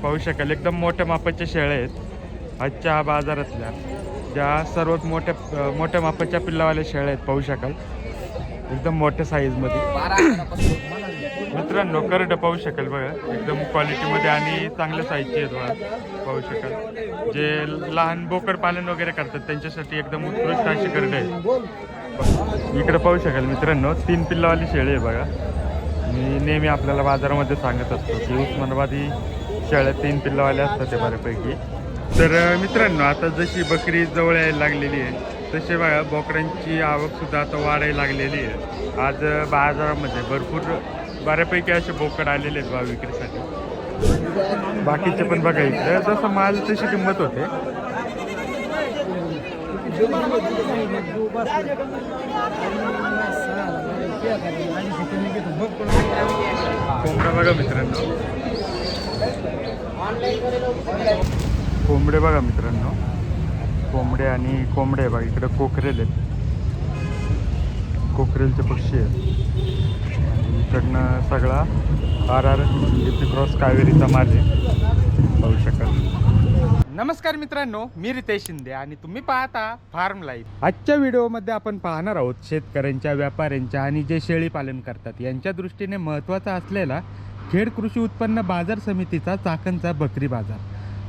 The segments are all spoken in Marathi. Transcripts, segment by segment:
पाहू शकाल एकदम मोठ्या मापाच्या शेळ्या आहेत आजच्या बाजारातल्या, ज्या सर्वात मोठ्या मापाच्या पिल्लावाल्या शेळ्या आहेत. पाहू शकाल एकदम मोठ्या साईजमध्ये. मित्रांनो करडं पाहू शकाल बघा, एकदम क्वालिटीमध्ये आणि चांगल्या साईजचे आहेत बघा. पाहू शकाल जे लहान बोकड पालन वगैरे करतात त्यांच्यासाठी एकदम उत्कृष्ट अशी करडं आहे. इकडे पाहू शकाल मित्रांनो 3 पिल्लावाली शेळी आहे बघा. मी नेहमी आपल्याला बाजारामध्ये सांगत असतो की उस्मानाबादी शेळ्या 3 पिल्लावाल्या असतात ते बऱ्यापैकी. तर मित्रांनो आता जशी बकरी जवळ यायला लागलेली आहे तसे बघा बोकडांची आवकसुद्धा आता वाढायला लागलेली आहे. आज बाजारामध्ये भरपूर बऱ्यापैकी असे बोकड आलेले आहेत बा विक्रीसाठी. बाकीचे पण बघा इकडे जसं माल तशी किंमत होते. कोंबडा बघा मित्रांनो, कोंबडे बघा मित्रांनो, कोंबडे आणि कोंबडे बघा. इकडे कोकरेल आहेत, कोकरेलचे पक्षी आहेत. इकडनं सगळा RR क्रॉस कावेरीचा माल आहे पाहू शकाल. नमस्कार मित्रांनो, मी रितेश शिंदे आणि तुम्ही पाहता फार्म लाईफ. आजच्या व्हिडिओमध्ये आपण पाहणार आहोत शेतकऱ्यांच्या, व्यापाऱ्यांच्या आणि जे शेळी पालन करतात यांच्या दृष्टीने महत्त्वाचा असलेला खेड कृषी उत्पन्न बाजार समितीचा चाकणचा बकरी बाजार.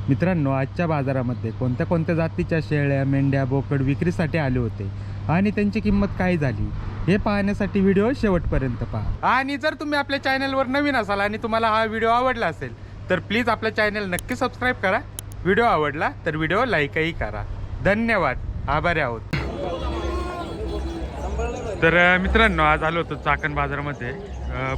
मित्रांनो आजच्या बाजारामध्ये कोणत्या कोणत्या जातीच्या शेळ्या, मेंढ्या, बोकड विक्रीसाठी आले होते आणि त्यांची किंमत काय झाली हे पाहण्यासाठी व्हिडिओ शेवटपर्यंत पहा. आणि जर तुम्ही आपल्या चॅनलवर नवीन असाल आणि तुम्हाला हा व्हिडिओ आवडला असेल तर प्लीज आपल्या चॅनल नक्की सबस्क्राईब करा. व्हिडिओ आवडला तर व्हिडिओ लाईकही करा. धन्यवाद, आभारी आहोत. तर मित्रांनो आज आलो होतो चाकण बाजारामध्ये.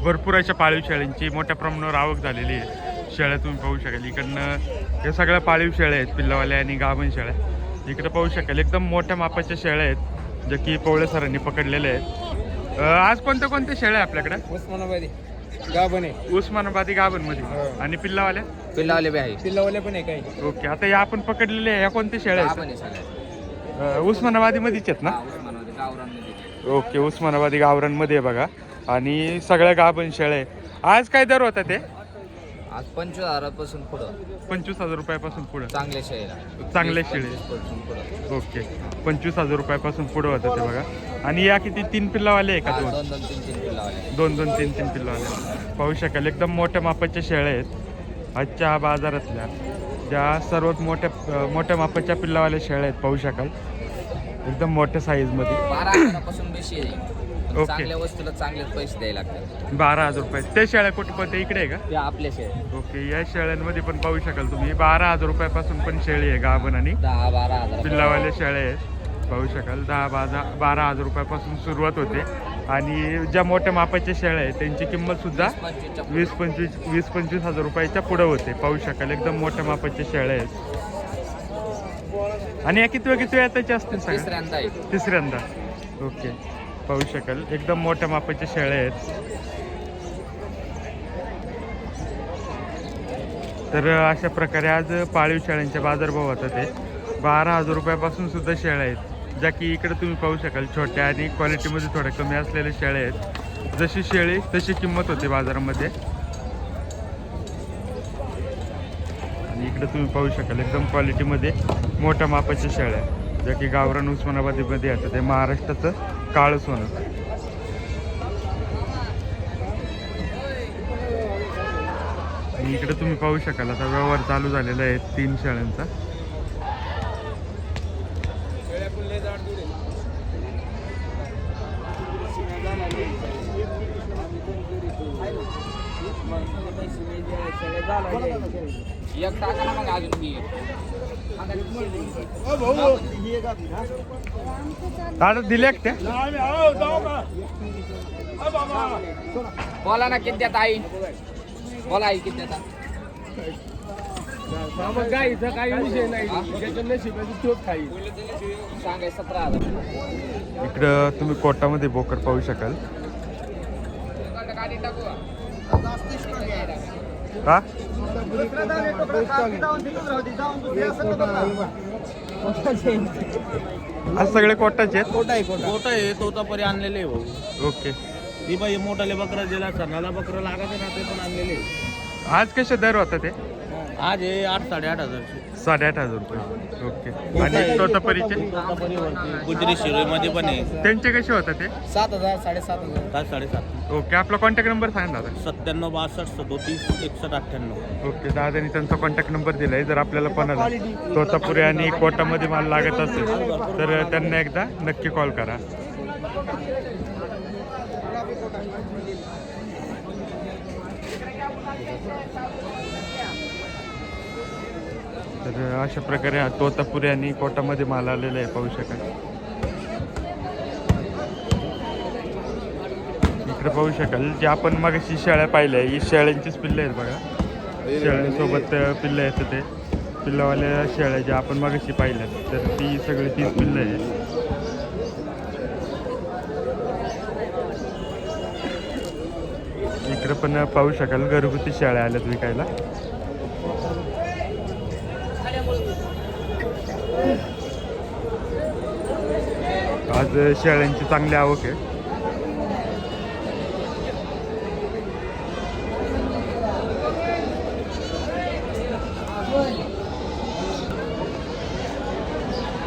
भरपूर अशा पाळीव शेळ्यांची मोठ्या प्रमाणावर आवक झालेली आहे. शेळ्या तुम्ही पाहू शकाल इकडनं हे सगळ्या पाळीव शेळ्या आहेत, पिल्लावाल्या आणि गाभण शेळ्या. इकडे पाहू शकाल एकदम मोठ्या मापाच्या शेळ्या आहेत ज्या की पवळे सरांनी पकडलेले आहेत. आज कोणत्या कोणत्या शेळ्या आहे आपल्याकडे? उस्मानाबादी गाभण आहे. उस्मानाबादी गाभण मध्ये आणि पिल्लावाल्या पिल्लावाले बी आहे, पिल्लावाले पण आहे काही. ओके, आता या आपण पकडलेल्या ह्या कोणत्या शेळ्या आहेत? उस्मानाबादी मध्येच आहेत ना? ओके, उस्मानाबादी गावरांमध्ये बघा. आणि सगळ्या गाभण शेळ्या आहे. आज काय दर होता ते? आज 25,000 पासून पुढं, 25,000 रुपयापासून पुढं चांगल्या शेळ्या, चांगल्या शेळी. ओके, 25,000 रुपयापासून पुढं होतं ते बघा. आणि या किती 3 पिल्लावाले आहे का? 2-3 पिल्लावाले, 2-3 पिल्लावाले. पाहू शकाल एकदम मोठ्या मापाच्या शेळ्या आहेत आजच्या बाजारातल्या, ज्या सर्वात मोठ्या मापाच्या पिल्लावाल्या शेळ्या आहेत. पाहू शकाल एकदम मोठ्या साईजमध्ये. 12,000 पासून बेशी आहे. ओके, चांगल्या वस्तूला चांगले पैसे द्यायला लागतात. 12,000 रुपये. त्या शेळ्या कुठे पण इकडे आहे का? ते आपल्या शेळ्या. ओके, या शेळ्यांमध्ये पण पाहू शकाल तुम्ही 12,000 रुपयापासून पण शेळी आहे गाभण आणि 10-12,000 पिल्लावाल्या शेळ्या आहेत. पाहू शकाल 10-12,000 रुपयापासून सुरुवात होते. आणि ज्या मोठ्या मापाच्या शेळ्या आहेत त्यांची किंमत सुद्धा 20-25,000 रुपयाच्या पुढे होते. पाहू शकाल एकदम मोठ्या मापाच्या शेळ्या आहेत. आणि या किती वेळा त्याच्या असतील? तिसऱ्यांदा आहे. तिसऱ्यांदा. ओके, पाहू शकाल एकदम मोठ्या मापाच्या शेळ्या आहेत. तर अशा प्रकारे आज पाळीव शेळ्यांचे बाजारभाव होतात ते 12,000 रुपयापासून सुद्धा शेळ्या आहेत, ज्या की इकडे तुम्ही पाहू शकाल छोट्या आणि क्वालिटीमध्ये थोड्या कमी असलेल्या शेळ्या आहेत. जशी शेळी तशी किंमत होते बाजारामध्ये. आणि इकडे तुम्ही पाहू शकाल एकदम क्वालिटीमध्ये मोठ्या मापाच्या शेळ्या ज्या की गावरान उस्मानाबादीमध्ये येतात. ते महाराष्ट्राचं काळं सोनं. आणि इकडे तुम्ही पाहू शकाल आता व्यवहार चालू झालेला आहे 3 शेळ्यांचा. दादा दिले त्या बोला ना किती देता आई, बोला आई किती देता? गाईचा काही विषय नाही, त्याच्या नशिबाची तोच खाई. सांगाय 17,000. इकडं तुम्ही कोटामध्ये बोकड पाहू शकाल. हा आज सगळे कोटाचे आहेत. कोटा आहे तोतापरी आणलेले हो. ओके, ती बाई मोठाले बकरा ज्याला सणाला बकरा लागायचं ना ते पण आणलेले. आज कसे दर होता ते? आज हे 8-8.5 8,500 रुपये. ओके. आणि तोतापुरीचे गुजरी शिरोईमध्ये पण आहे. त्यांचे कसे होतात ते? 7,000 7,500 7,500. ओके. आपला कॉन्टॅक्ट नंबर सांगा दादा. 97 62 37 61 98. ओके. दादानी त्यांचा कॉन्टॅक्ट नंबर दिला आहे. जर आपल्याला कोणाला तोतापुरी आणि कोटामध्ये माल लागत असेल तर त्यांना एकदा नक्की कॉल करा. तर अशा प्रकारे हा तोतापुरी आणि कोटामध्ये माल आलेला आहे, पाहू शकाल. इकडे पाहू शकाल जे आपण मगाशी शेळ्या पाहिल्या ही शेळ्यांचीच पिल्लं आहेत बघा. शेळ्यांसोबत पिल्लं येतं ते पिल्लावाल्या शेळ्या ज्या आपण मगाशी पाहिल्यात तर ती सगळी तीच पिल्लं आहे. इकडे पण पाहू शकाल घरगुती शेळ्या आल्यात विकायला. आज शेळ्यांची चांगली आवक आहे.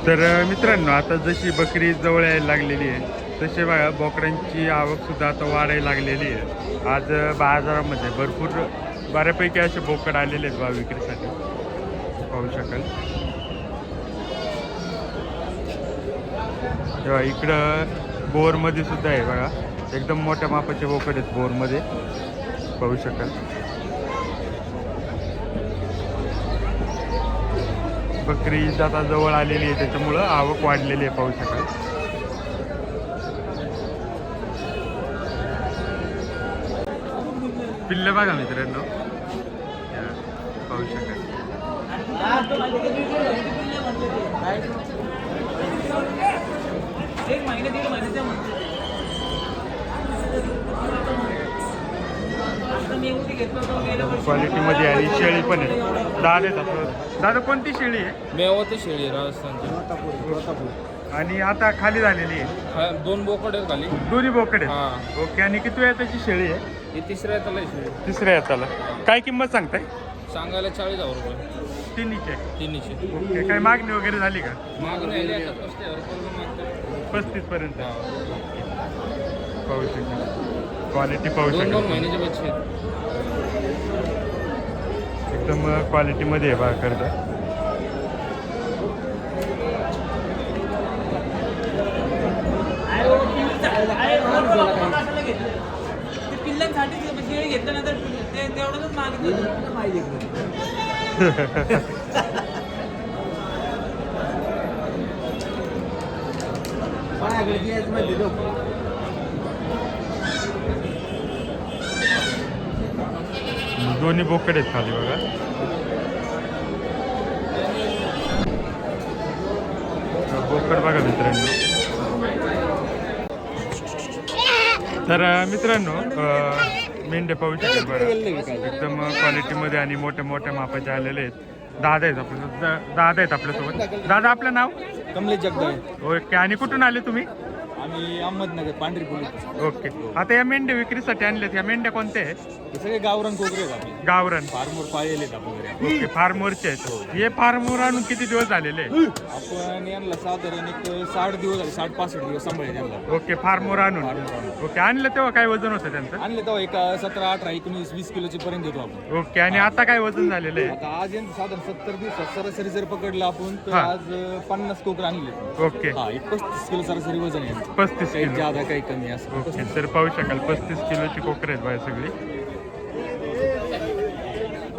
तर मित्रांनो आता जशी बकरी जवळ यायला लागलेली आहे तसे बघा बोकडांची आवक सुद्धा आता वाढायला लागलेली आहे. आज बाजारामध्ये भरपूर बऱ्यापैकी असे बोकड आलेले आहेत विक्रीसाठी, पाहू शकाल. तेव्हा इकडं बोरमध्ये सुद्धा आहे बघा, एकदम मोठ्या मापाचे बोकड आहेत बोरमध्ये, पाहू शकाल. बकरी आता जवळ आलेली आहे त्याच्यामुळं आवक वाढलेली आहे, पाहू शकाल. पिल्ले बघा मित्रांनो, पाहू शकाल. क्वालिटीमध्ये आणि शेळी पण आहे. दादा आहेत आपलं. दादा कोणती शेळी आहे? मेवाती शेळी राजस्थानची. आणि आता खाली झालेली आहे. 2 बोकड आहेत खाली. दोन्ही बोकड आहेत. हा. ओके. आणि किती वेळ त्याची शेळी आहे? ही तिसऱ्या त्याला शेळी. तिसऱ्या येताला. काय किंमत सांगताय? सांगायला 40,000 रुपये तिन्हीचे. तिन्हीची. ओके. काय मागणी वगैरे झाली का? मागणी आली आता 35,000 35 पर्यंत. पाहू शकाल. क्वालिटी पाहू 2 शकाल. महिन्याचे बच्चे आहेत. एकदम क्वालिटीमध्ये आहे बघा करता. पिल्लांसाठी घेतल्यानंतर तेवढंच मागितलं. दोन्ही बोकड आहेत खाली बघा. बोकड बघा मित्रांनो. तर मित्रांनो मेंढे पाहू शकाल बघा, एकदम क्वालिटीमध्ये आणि मोठ्या मोठ्या मापाचे आलेले आहेत. दादा आहेत आपल्यासोबत. दादा आपलं नाव? कमलेश जगदाळे. ओके. आणि कुठून आले तुम्ही? आम्ही अहमदनगर पांढरी पोलीस. ओके. आता या मेंढ्या विक्रीसाठी आणल्यात. या मेंढ्या कोणत्या आहेत? हे सगळे गावरान कोकरे आहेत आपले. गावरण. फार्मवर पाळलेले आहेत आपण घरी. ओके. फार्मवरचे आहेत. हे फार्मवर आणून किती दिवस झालेले? आपण यांना साधारण एक 60 दिवस झाले, 60-65 दिवस सांभाळले त्यांना. ओके. फार्मवर आणून. ओके. आणलं तेव्हा काय वजन होतं त्यांचं? आणले तेव्हा एक 17, 18, 19, 20 किलोचे पर्यंत देतो आपण. ओके. आणि आता काय वजन झालेलं आहे? आता आज यांचं साधारण 70 दिवसात सरासरी जर पकडलं आपण तर हा. आज 50 कोकरे आणले. ओके. हा, एक 35 किलो सरासरी वजन आहे यांचं. 35 काही किलो. ज्यादा काही कमी असं. ओके. तर पाहू शकाल 35 किलोची कोकरे आहेत बाय सगळी.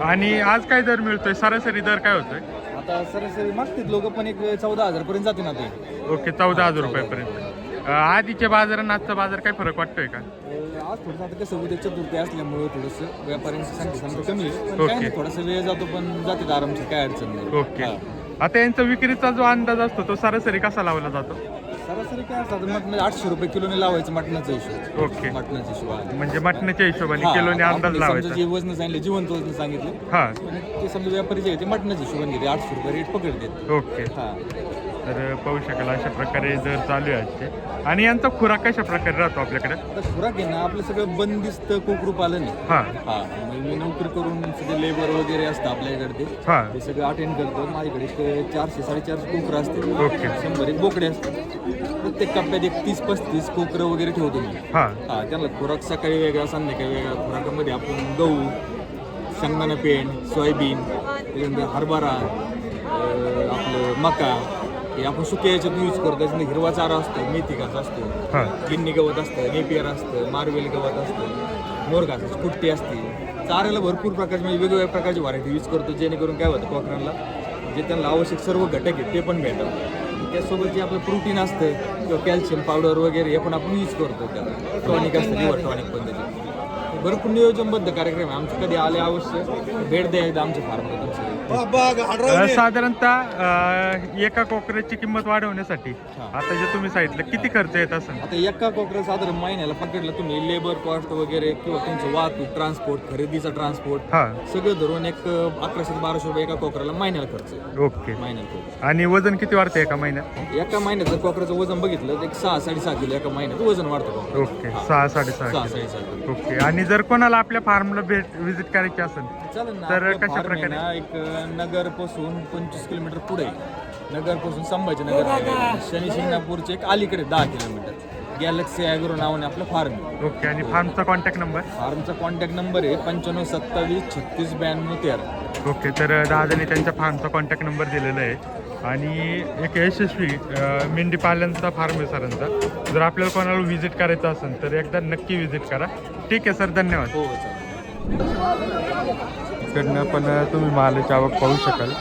आणि आज काय दर मिळतोय? सरासरी दर काय होतोय? आता सरासरी मागतात लोक पण एक 14,000 पर्यंत जाते ना ते. ओके. 14,000 रुपयापर्यंत. आधीच्या बाजार आणि आजचा बाजार काय फरक वाटतोय का? आज थोडंसं आता कसं उद्या चतुर्थी असल्यामुळे थोडंसं व्यापाऱ्यांची संख्या कमी आहे. पण ओके. काय नाही, थोडासा वेळ जातो पण जाते आरामशीर, काय अडचण नाही. ओके. हा. आता यांचा विक्रीचा जो अंदाज असतो तो सरासरी कसा लावला जातो? सरासरी काय असतात मटण 800 रुपये किलोने लावायचं मटणाचा हिशोब. ओके. मटणाचा हिशोब आहे. म्हणजे मटणाच्या हिशोबाने हा, किलोने अंदाज आपण समजा लावायचा. जे वजन सांगितलं, जिवंत वजन सांगितलं हा. पण ते समजा व्यापारी जे आहे ते मटणाच्या हिशोबाने घेते. 800 रुपये रेट पकडते. ओके. हा. तर पाहू शकाल अशा प्रकारे दर चालू आहे आजचे. आणि यांचा खुराक कशा प्रकारे राहतो आपल्याकडे? आता खुराक आहे ना आपलं सगळं बंदिस्त कोकरू पालन आहे. हां हा म्हणजे नोकरी करून सगळे लेबर वगैरे असतं आपल्याकडे हां ते सगळं अटेंड करतो. माझ्याकडे 400-450 कोकरं असते. ओके. 100 एक बोकडे असतात. प्रत्येक कप्प्यात एक 30-35 कोकरं वगैरे ठेवतो मी. हां हा त्यांना खुराक सकाळी वेगळा संध्याकाळी वेगळा. खुराकामध्ये आपण गहू, शेंगदाणा पेंड, सोयाबीन, त्याच्यानंतर हरभरा, आपलं मका हे आपण सुक्या याच्यात यूज करतो. त्याच्यानंतर हिरवा चारा असतो, मेथी घास असतो, हां गिन्नी गवत असतं, नेपियर असतं, मारवेल गवत असतं, मोर घासाची कुट्टी असते. चाऱ्याला भरपूर प्रकारचे म्हणजे वेगवेगळ्या प्रकारची व्हरायटी यूज करतो जेणेकरून काय होतं कोकरांना जे त्यांना आवश्यक सर्व घटक आहेत ते पण भेटतात. त्यासोबत जे आपलं प्रोटीन असतं किंवा कॅल्शियम पावडर वगैरे हे पण आपण यूज करतो. त्याला टॉनिक असतं लिव्हर टॉनिक पद्धतीने भरपूर नियोजनबद्ध कार्यक्रम आहे आमचे. कधी आले अवश्य भेट द्या एकदा आमच्या फार्मला. साधारणतः एका कोकराची किंमत वाढवण्यासाठी आता जे तुम्ही सांगितलं किती खर्च येत असेल? आता एका कोकरा साधारण महिन्याला पकडलं तुम्ही लेबर कॉस्ट वगैरे किंवा तुमचं वाहतूक ट्रान्सपोर्ट खरेदीचा ट्रान्सपोर्ट हां सगळं धरून एक 1100-1200 रुपये एका कोकराला महिन्याला खर्च आहे. ओके. महिन्याला आणि वजन किती वाढतं एका महिन्यात? एका महिन्यात जर कोकराचं वजन बघितलं तर एक 6-6.5 किलो एका महिन्यात वजन वाढतं. ओके. 6-6.5 6-6.5 किलो. ओके. आणि जर कोणाला आपल्या फार्मला व्हिजिट करायची असेल चालेल ना. तर आपलं कशा farm आहे प्रकारे? ना एक नगरपासून 25 किलोमीटर पुढे नगरपासून संभाजीनगर हायवे, शनी शिंगणापूरचे एक अलीकडे 10 किलोमीटर गॅलेक्सी ॲग्रो नावाने आपलं फार्म आहे. ओके. आणि फार्मचा कॉन्टॅक्ट नंबर? फार्मचा कॉन्टॅक्ट नंबर आहे 9527369213. ओके. तर दादाने त्यांच्या फार्मचा कॉन्टॅक्ट नंबर दिलेला आहे. आणि एक यशस्वी मेंढी पालनचा फार्म आहे सरांचा. जर आपल्याला कोणाला व्हिजिट करायचं असेल तर एकदा नक्की व्हिजिट करा. ठीक आहे सर, धन्यवाद. हो चालेल. इकडनं पण तुम्ही मालाची आवक पाहू शकाल.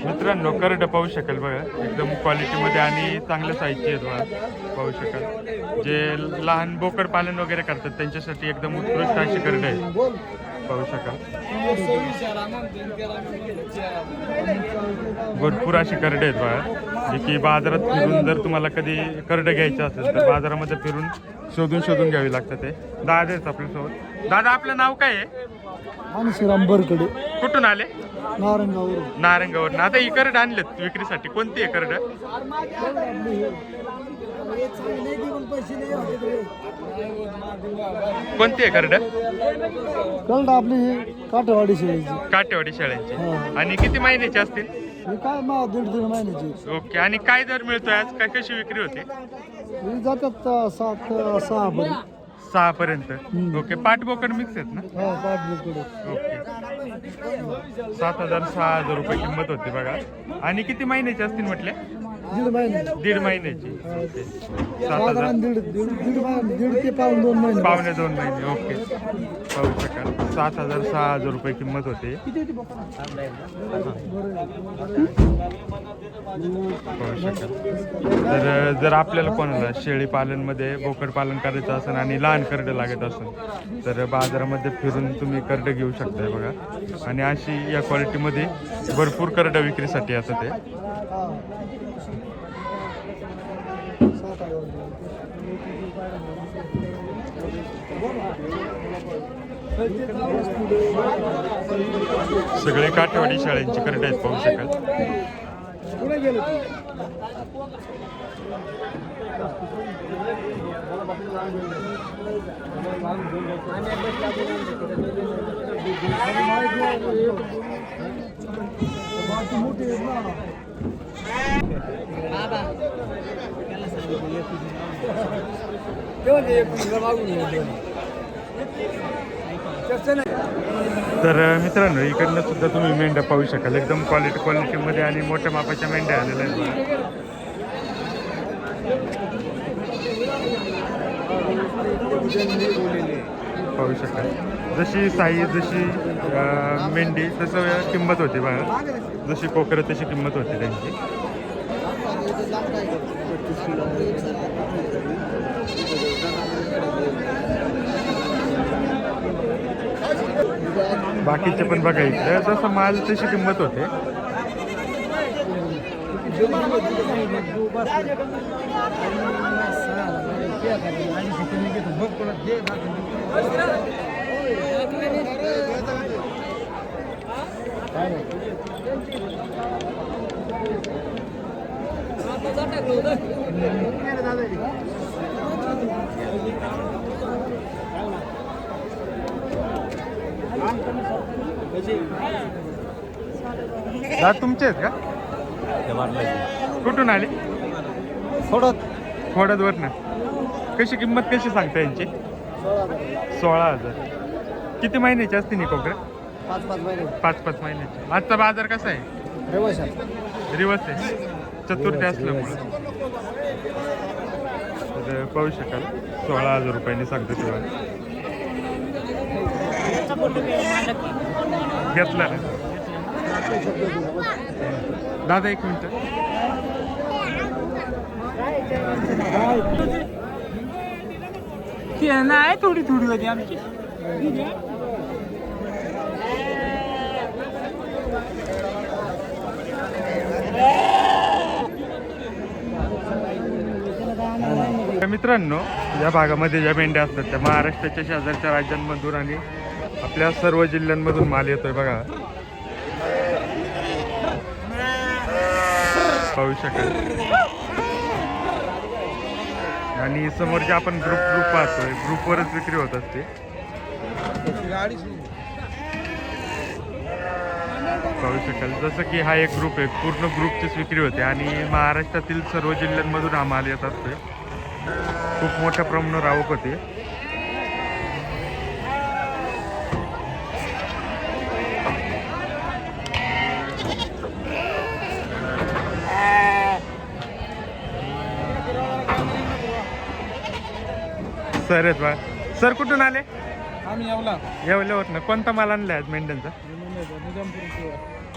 मित्रांनो करड पाहू शकाल बघा, एकदम क्वालिटीमध्ये आणि चांगल्या साईजचे आहेत बघा, पाहू शकाल. जे लहान बोकड पालन वगैरे करतात त्यांच्यासाठी एकदम उत्कृष्ट अशी करड आहे, पाहू शकाल. भरपूर अशी करडे आहेत बघा, जे की बाजारात फिरून जर तुम्हाला कधी करडं घ्यायचं असेल तर बाजारामध्ये फिरून शोधून घ्यावी लागतं. ते दादा आहेत आपल्यासोबत. दादा आपलं नाव काय आहे? श्रीराम बरकडे, कुठून आले? नारंगावरून. नारंगावरून. आता ही करड आणलेत विक्रीसाठी, कोणती आहे करड? कोणती आहे करड? कळलं आपली ही काठेवाडी शेळीची. काटेवाडी शाळेची. हा. आणि किती महिन्याची असतील? ही काय मग 1.5 महिन्याची. ओके. आणि काय दर मिळतोय आज? काय कशी विक्री होते? ही जातात 7-6 पर्यंत. 6 पर्यंत. ओके. पाठबोकड मिक्स आहेत ना? हा, पाठबोकडे. ओके. 7,000-6,000 रुपये किंमत होती बघा. आणि किती महिन्याची असतील म्हटले? 1.5 महिने. 1.5 महिन्याची. ओके. 7,000. साधारण दीड महिने, 1.5 ते 2 महिने. पावणे 2 महिने. ओके. पाहू शकाल 7,000-6,000 रुपये किंमत होते. पाहू शकाल. तर जर आपल्याला कोणाला शेळी पालनमध्ये बोकड पालन करायचं असेल आणि लहान करडं लागत असेल तर बाजारामध्ये फिरून तुम्ही करडं घेऊ शकताय बघा. आणि अशी या क्वालिटीमध्ये भरपूर करडं विक्रीसाठी येतात ते. सगळे काठेवाडी शाळेंची करडे आहेत, पाहू शकाल. तर मित्रांनो इकडनं सुद्धा तुम्ही मेंढ्या पाहू शकाल, एकदम क्वालिटीमध्ये आणि मोठ्या मापाच्या मेंढ्या आलेल्या आहेत. पाहू शकाल जशी साईज जशी मेंढी तसं किंमत होती बघा, जशी कोकरं तशी किंमत होती त्यांची. बाकीचे पण बघा इकडे जसं माल तशी किंमत होते. दादा तुमचे आहेत का? कुठून आले? खोडदवरनं. कशी किंमत कशी सांगता यांची? 16,000. किती महिन्याची असते नी कोकरं? 5-5 महिन्याची. आजचा बाजार कसा आहे? रिवर्स आहे, चतुर्थी असल्यामुळे. तर पाहू शकाल 16,000 रुपयांनी सांगतो तेव्हा घेतला ना दादा. 1 मिनिट. नाही थोडी होती आमची. मित्रांनो, या भागामध्ये ज्या मेंढ्या असतात त्या महाराष्ट्राच्या शेजारच्या राज्यांमधून आणि आपल्या सर्व जिल्ह्यांमधून माल येतोय बघा. पाहू शकाल. आणि समोर जे आपण ग्रुप पाहतोय ग्रुपवरच विक्री होत असते. पाहू शकाल जसं की हा एक ग्रुप आहे, पूर्ण ग्रुपचीच विक्री होते आणि महाराष्ट्रातील सर्व जिल्ह्यांमधून हा माल येत असतोय. खूप मोठ्या प्रमाणावर आवक होते. सर आहेत बा. सर कुठून आले? आम्ही येवल्यावर ना. कोणता माल आणला आज मेंढ्यांचा?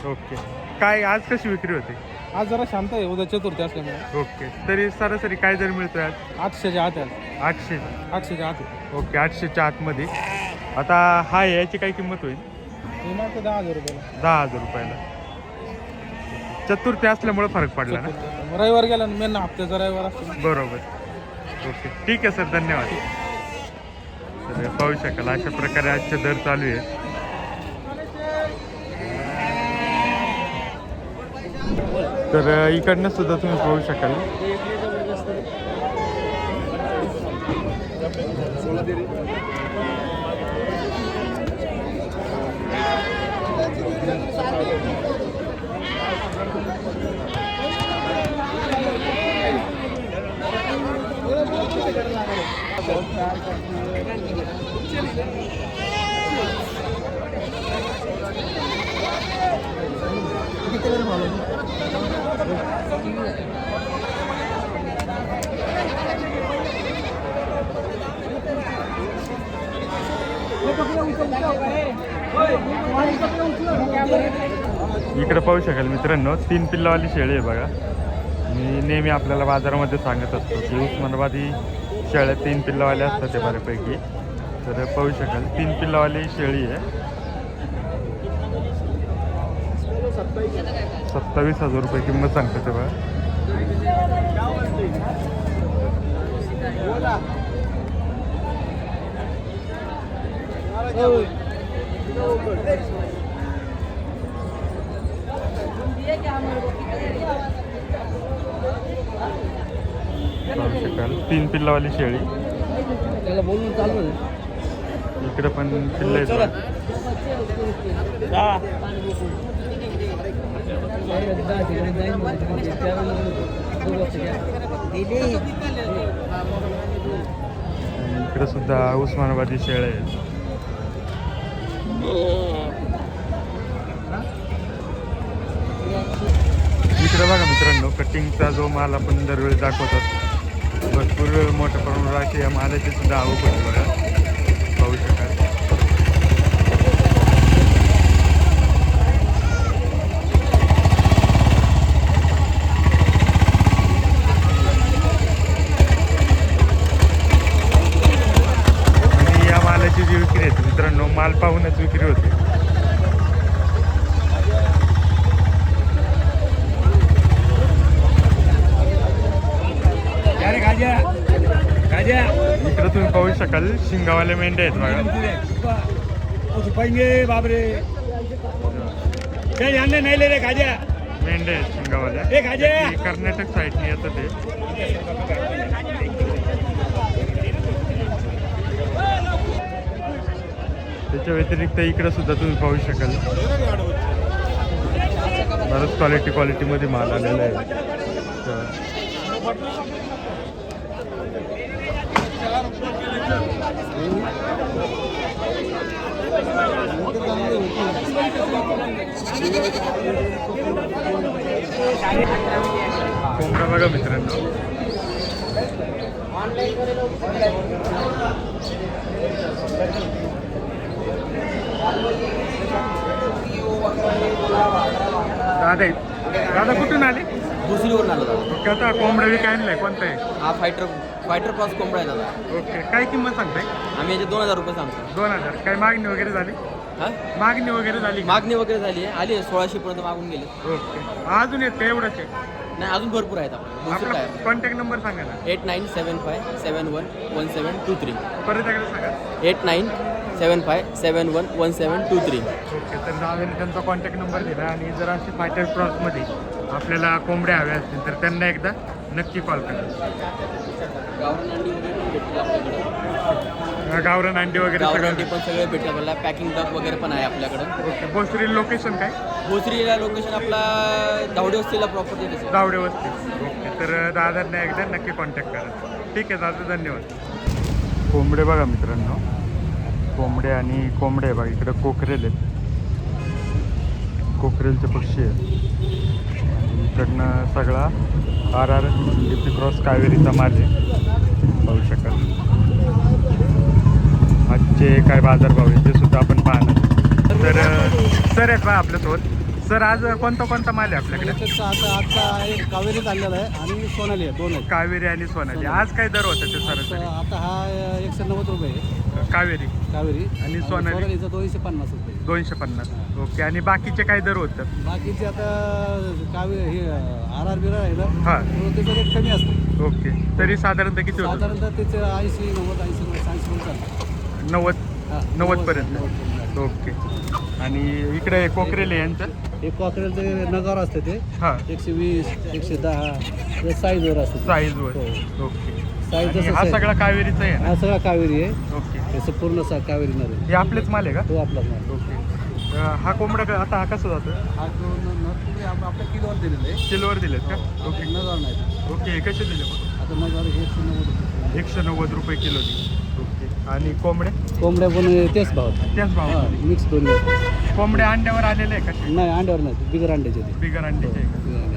ओके. काय आज कशी विक्री होते? आज जरा शांत आहे, उद्या चतुर्थी असल्यामुळे. ओके. तरी सरासरी काय दर मिळतोय आज? 800च्या आत आहे. 800. 800च्या आत. ओके. 800च्या आतमध्ये. आता हा याची काय किंमत होईल? 10,000 रुपयाला. 10,000 रुपयाला. चतुर्थी असल्यामुळे फरक पडला ना. रविवार गेला ना, मेन हप्त्याचा रविवार असतो. बरोबर. ओके. ठीक आहे सर, धन्यवाद. तर पाहू शकाल अशा प्रकारे आजचे दर चालू आहे. तर इकडनं सुद्धा तुम्ही पाहू शकाल. इकडे पाहू शकाल मित्रांनो, 3 पिल्लावाली शेळी आहे बघा. मी नेहमी आपल्याला बाजारामध्ये सांगत असतो की उस्मानाबादी शेळ्या 3 पिल्लावाल्या असतात ते बऱ्यापैकी. तर पाहू शकाल 3 पिल्लावाली शेळी आहे. 27,000 रुपये किंमत सांगतो ते बघा. पाहू शकाल 3 पिल्लावाली शेळी. इकडे पण पिल्ल आहेत बघा. इकडे सुद्धा उस्मानाबादी शेळ्या आहेत. इकडे बघा मित्रांनो, कटिंगचा जो माल आपण दरवेळी दाखवतात भरपूर मोठ्या प्रमाणावर अशी या मालाची सुद्धा आवक होती बघा. पाहू शकाल. आणि या मालाची जी विक्री आहे मित्रांनो, माल पाहूनच विक्री होते. शकाल शिंगावाले मेंढे आहेत बघा. बापरे नाही रे खाज्या मेंढे आहेत शिंगावाले. ए, खाजे! हे कर्नाटक साईडने येतं ते. त्याच्या व्यतिरिक्त इकडे सुद्धा तुम्ही पाहू शकाल बरंच क्वालिटीमध्ये माल आलेला आहे. कोंबडा बघा मित्रांनो. दादा कुठून आले? दुसरीवरून आलो दादा. ओके, आता कोंबडा बी काय आणलाय कोणता आहे? हा फायटर क्रॉस कोंबडा आहे दादा. ओके, काय किंमत सांगताय? आम्ही याचे 2000 रुपये सांगतो. 2000. काय मागणी वगैरे झाली? हा मागणी वगैरे झाली? मागणी वगैरे झाली आहे, आली आहे 1600 पर्यंत मागून गेले. ओके, अजून येत काय एवढंच आहे? नाही अजून भरपूर आहेत आपण दुसरं आपला काय कॉन्टॅक्ट नंबर सांगा ना. 8975711723. परत एकदा सांगा. 8975711723. ओके, तर दादाने त्यांचा कॉन्टॅक्ट नंबर दिला आणि जर असे फायटर क्रॉसमध्ये आपल्याला कोंबड्या हव्या असतील तर त्यांना एकदा नक्की कॉल करा. गावरान अंडी वगैरे पण भेटतील आपल्याकडं. गावरान अंडी वगैरे गावरान सगळं. अंडी पण सगळे भेटतील आपल्याला. पॅकिंग डक वगैरे पण आहे आपल्याकडं. ओके, भोसरी लोकेशन काय? भोसरीला लोकेशन आपला धावडे वस्तीला प्रॉपर्टी आहे. गावडे वस्ती. ओके, तर दादांना एकदा नक्की कॉन्टॅक्ट करा. ठीक आहे दादा, धन्यवाद. कोंबडे बघा मित्रांनो, कोंबडे आणि कोंबडे बघा. इकडे कोकरेल आहेत, कोकरेलचे पक्षी आहेत. इकडनं सगळा DP क्रॉस कावेरीचा माल आहे, पाहू शकाल. आजचे काय बाजारभाव आहे ते सुद्धा आपण पाहणार. तर सर आहेत बा आपल्यासोबत. सर आज कोणता माल आहे आपल्याकडे? आता एक कावेरी चाललेला आहे आणि सोनाली आहे, दोन आहेत. कावेरी आणि सोनाली. आज काय दर होता ते सरासरी? आता हा 190 रुपये आहे कावेरी कावेरी आणि सोनाली? सोनालीचा 250 रुपये. 250. ओके, आणि बाकीचे काय दर होतात? बाकीचे आता कावेरी हे RR बिरा आहे ना, हां. त्याचं रेट कमी असतं. ओके, तरी साधारणतः किती होतं? साधारणतः त्याचं 80 90 80 80 चालतं. 90 पर्यंत. ओके, आणि इकडे कोकरेले यांचं? एक कॉकरेलचे नगावर असते ते हां, 120 110 साईजवर असतं. साईजवर. हो. ओके, साईज आणि जसं हा सगळा कावेरीचा आहे ना? हा सगळा कावेरी आहे. ओके, त्याचं पूर्ण कावेरी नर आहे. हे आपलेच माल आहे का? तो आपला माल. ओके, हा कोंबडा आता हा कसं जातं? हा दोन तुम्ही आपल्या किलोवर दिलेलं आहे. किलोवर दिलेत का? ओके. नगावर नाही. ओके, हे कसे दिले मग? आता नगावर 190 190 रुपये किलो दिले. ओके, आणि कोंबड्या कोंबड्या पण तेच भाव. त्याच भाव? मिक्स दोन्ही. कोंबड्या अंड्यावर आलेले आहे का? नाही अंड्यावर नाही, बिगर अंड्याचे ते. बिगर अंड्याचे आहे का? बिगर अंड्याचे.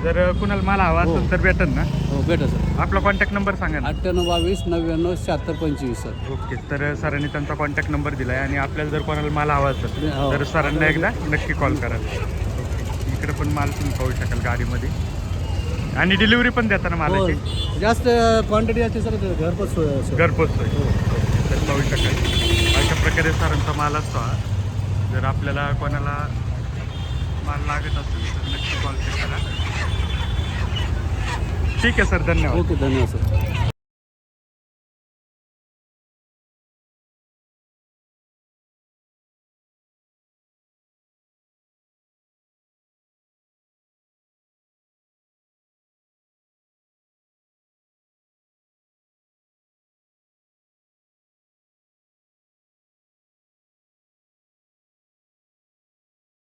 जर कुणाला मला हवा असेल तर भेटेल ना? हो भेटा सर. आपला कॉन्टॅक्ट नंबर सांगा ना. 98 22 99 76 25 सर. ओके, तर सरांनी त्यांचा कॉन्टॅक्ट नंबर दिला आहे आणि आपल्याला जर कोणाला माल हवा असेल हो. तर सरांना एकदा नक्की कॉल करा. ओके, इकडे पण माल तुम्ही पाहू शकाल गाडीमध्ये, आणि डिलिव्हरी पण देताना हो. मालाची जास्त क्वांटिटी असते सर, घरपोच सोय. घरपोच होय. तर पाहू शकाल अशा प्रकारे सरांचा माल असतो हा. जर आपल्याला कोणाला माल लागत असेल तर नक्की कॉल करा. ठीक आहे सर, धन्यवाद. ओके धन्यवाद सर.